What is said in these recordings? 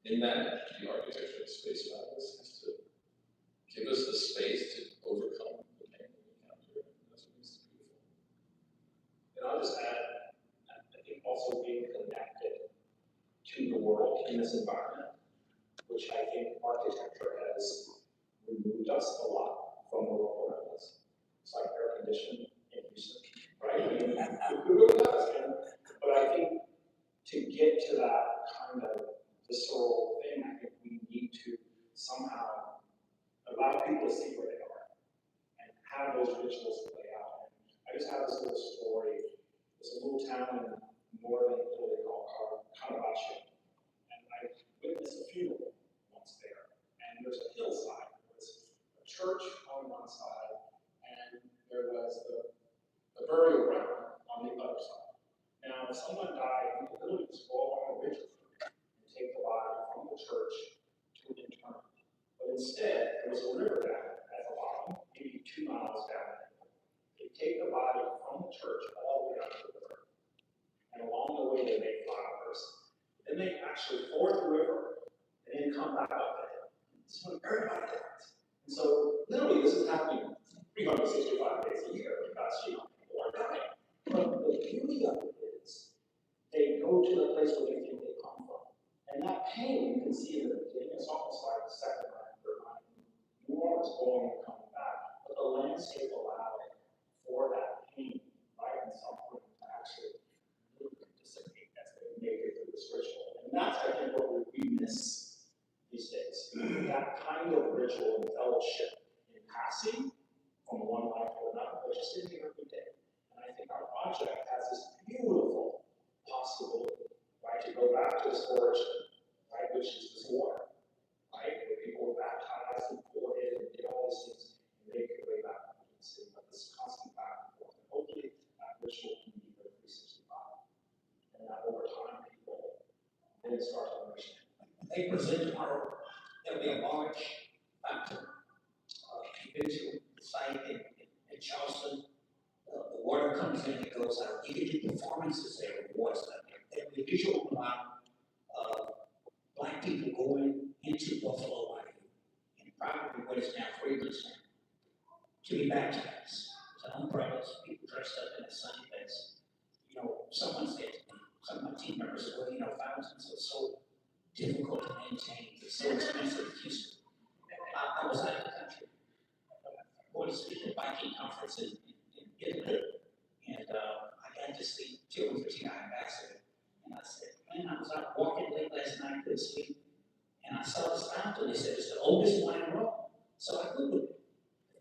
in that, the architecture of space matters has to give us the space to overcome the pain that we encounter. That's what makes it beautiful. And I'll just add, I think also being connected to the world in this environment, which I think architecture has removed us a lot from the world around us. It's like air conditioning in Houston, right? I mean, it really does. But I think to get to that kind of visceral thing, I think we need to somehow allow people to see where they are and have those rituals play out. And I just have this little story. There's a little town in northern Italy called Caravaggio, and I witnessed a funeral once there. And there's a hillside. There's a church on one side, and there was the burial ground on the other side. Now, if someone died, you could literally just go along a ridge and take the body from the church to intern. But instead, there was a river down at the bottom, maybe 2 miles down. They take the body from the church all the way down to the river. And along the way, they make flowers. Then they actually ford the river and then come back up the hill. This is what everybody does. And so, literally, this is happening 365 days a year because, people are dying. But the beauty of it is, they go to the place where they think they come from. And that pain, you can see in the beginning, it's almost like the second line, third line. New Orleans going and coming back. But the landscape allowed for that pain, right, and suffering to actually really dissipate as they make it through this ritual. And that's, I think, what we miss these days. That kind of ritual and fellowship in passing from one life to another, but just in here every day. And I think our project has this beautiful possibility, right, to go back to its origin, right, which is this water, right, where people were baptized and poured in and did all these things and make their way back into the city. But this constant back and forth. And hopefully that ritual can be for 365. And that over time people then start to understand. They present tomorrow, there'll be a large fountain. You've been to the site in Charleston. The water comes in, it goes out. You can do performances there with water stuff. There'll be a visual about Black people going into Buffalo Bayou, and probably what is now 3% to be baptized. So umbrellas, people dressed up in a sunny vest. Someone said to me, some of my team members said, well, fountains are so difficult to maintain. It's so expensive in Houston. I was out of the country. I wanted to speak at a biking conference in Italy, and I got to see Children's Virginia Ambassador. And I said, man, I was out walking late last night, couldn't sleep, and I saw this fountain. They said it's the oldest one in Rome. So I Googled it.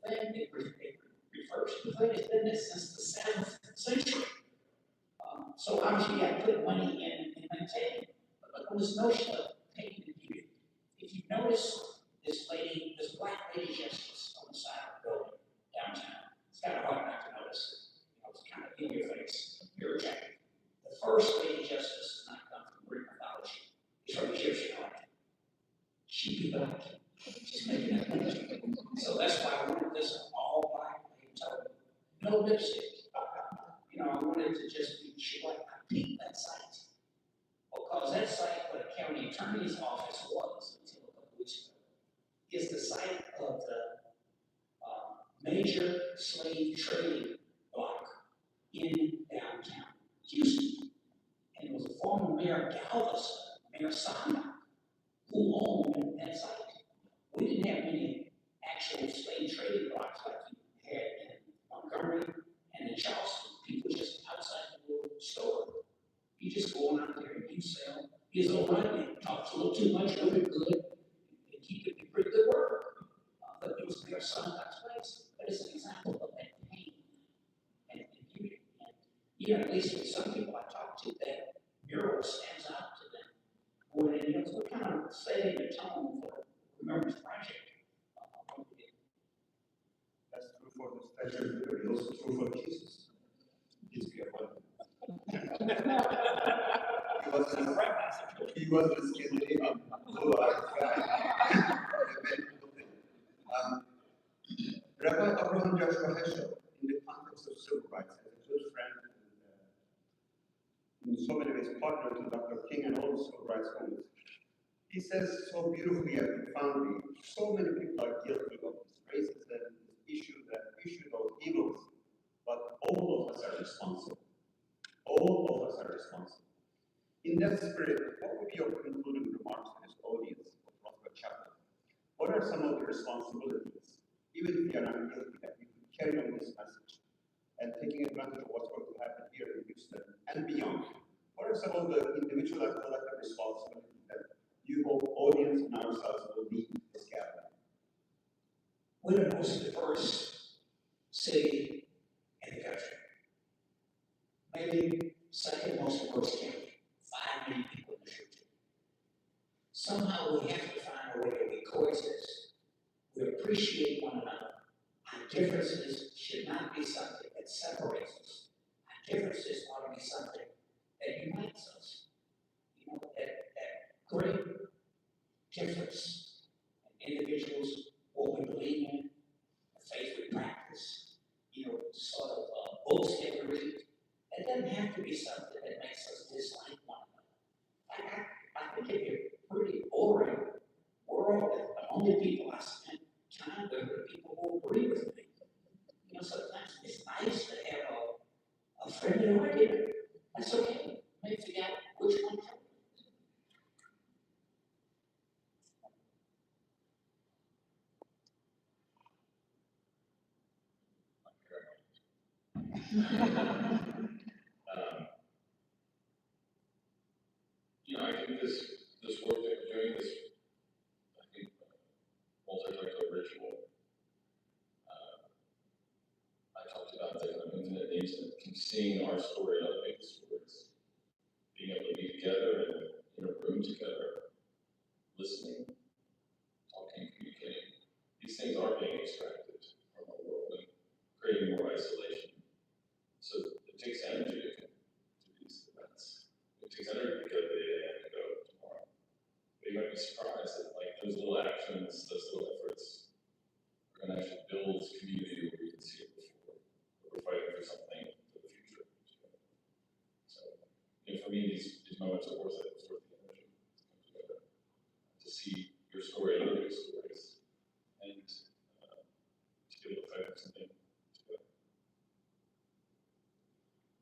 The thing it refers to, the thing has been there since the 7th century. So obviously you got to put money in and maintain it. But on this notion of pain and beauty, if you notice this black lady justice on the side of the building downtown, it's kind of hard not to notice it. It's kind of in your face, your jacket. The first lady justice does not come from Greek mythology. It's from Egyptian art. She'd be black. She's making that point. So that's why I wanted this all black lady total. No lipstick. I wanted to just be like I peaked that site. Because that site where the county attorney's office was until a couple weeks ago is the site of the major slave trading block in downtown Houston. And it was a former Mayor Galveston, Mayor Sonda, who owned that site. We didn't have many actual slave trading blocks like you had in Montgomery and in Charleston. People just outside the little store. You just go on out there and you sell. Here's old Rodney. Talks a little too much, really good, and he could be pretty good worker. But it was Mayor Sonda's place. But it's an example of that pain and beauty. And at least with some people I talk to, that mural stands out to them. More than, so we're kind of setting the tone for the Remembrance Project. That's true for the Statue of Liberty, also true for Jesus. He's beautiful. He was a Scandinavian, Rabbi Abraham Joshua Heschel, in the context of civil rights, as a good friend and in so many ways partner to Dr. King and all the civil rights movements, He says so beautifully and profoundly, so many people are guilty of this racism, this issue of evils, but all of us are responsible. All of us are responsible. In that spirit, what would be your concluding remarks to this audience of Rothko Chapel? What are some of the responsibilities, even if we are not guilty, that we could carry on this message and taking advantage of what's going to happen here in Houston and beyond? What are some of the individual and collective responsibilities that you hope audience and ourselves will lead this gathering? We're the most diverse city in the country. Maybe second most diverse county. 5 million people in the future. Somehow we have to find a way that we coexist. We appreciate one another. Our differences should not be something that separates us. Our differences ought to be something that unites us. You know, that great difference in individuals, what we believe in, the faith we practice, you know, sort of books that we read. It doesn't have to be something that makes us dislike one another. I think it'd be a pretty boring world if the only people I spend time with are people who agree with me. You know, sometimes it's nice to have a friendly argument. That's okay. Maybe forget which one. You know, I think this work that we're doing, this, I think, multicultural ritual, I talked about the kind of infinite needs and seeing our story and other people's stories, being able to be together and in a room together, listening, talking, communicating. These things are being extracted from our world and creating more isolation. So it takes energy to do these events. It takes energy to go today and to go tomorrow. But you might be surprised that like those little actions, those little efforts are going to actually build community where we didn't see it before. But we're fighting for something for the future. So, you know, for me, these moments are worth it. It's worth the energy to come together to see your story and other stories, and to be able to fight for something together.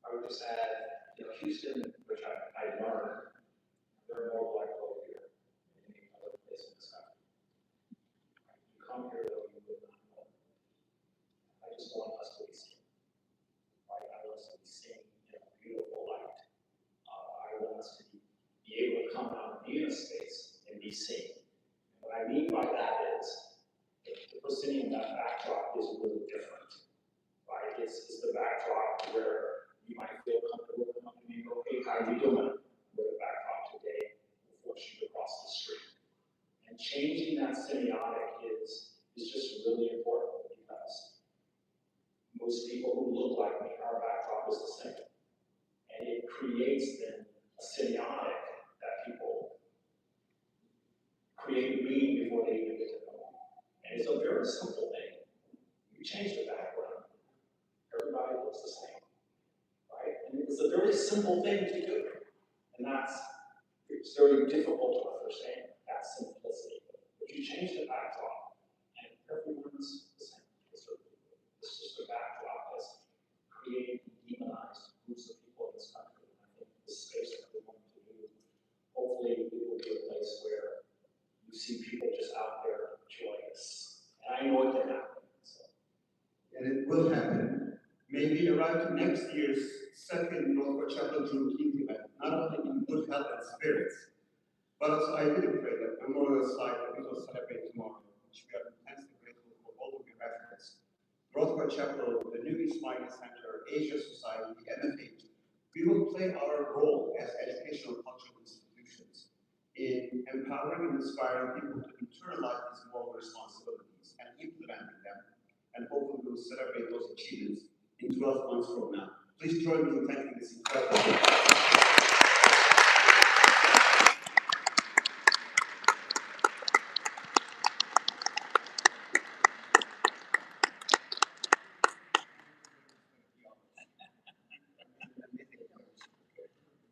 I would just add, you know, Houston, which I learned, there are more black folk here than any other place in this country. You come here, though, you would not know. I just want us to be seen. Right? I want us to be seen in a beautiful light. I want us to be able to come out and be in a space and be seen. And what I mean by that is, the proscenium, that backdrop is really different. Right? It's the backdrop where you might feel comfortable to come to me and go, hey, how are you doing? We're the backdrop today before you across the street. And changing that semiotic is just really important because most people who look like me, our backdrop is the same. And it creates then a semiotic that people create meaning before they even get to know me. And it's a very simple thing. You change the background, everybody looks the same. Right? And it's a very simple thing to do. And it's very difficult to understand that simplicity. But you change the backdrop, and everyone's the same. It's just a backdrop that's creating demonized groups of people in this country. And I think the space that we're going to do, hopefully it will be a place where you see people just out there joyous. And I know it can happen. So. And it will happen. Maybe arrive next year's second Rothko Chapel Juneteenth event, not only in good health and spirits, but I really pray that Memorial Site that we will celebrate tomorrow, which we are intensely grateful for all of your efforts. Rothko Chapel, the New East Mining Center, Asia Society, the MFH, we will play our role as educational cultural institutions in empowering and inspiring people to internalize these moral responsibilities and implementing them, and hopefully we'll celebrate those achievements in 12 months from now. Please join me in thanking this incredible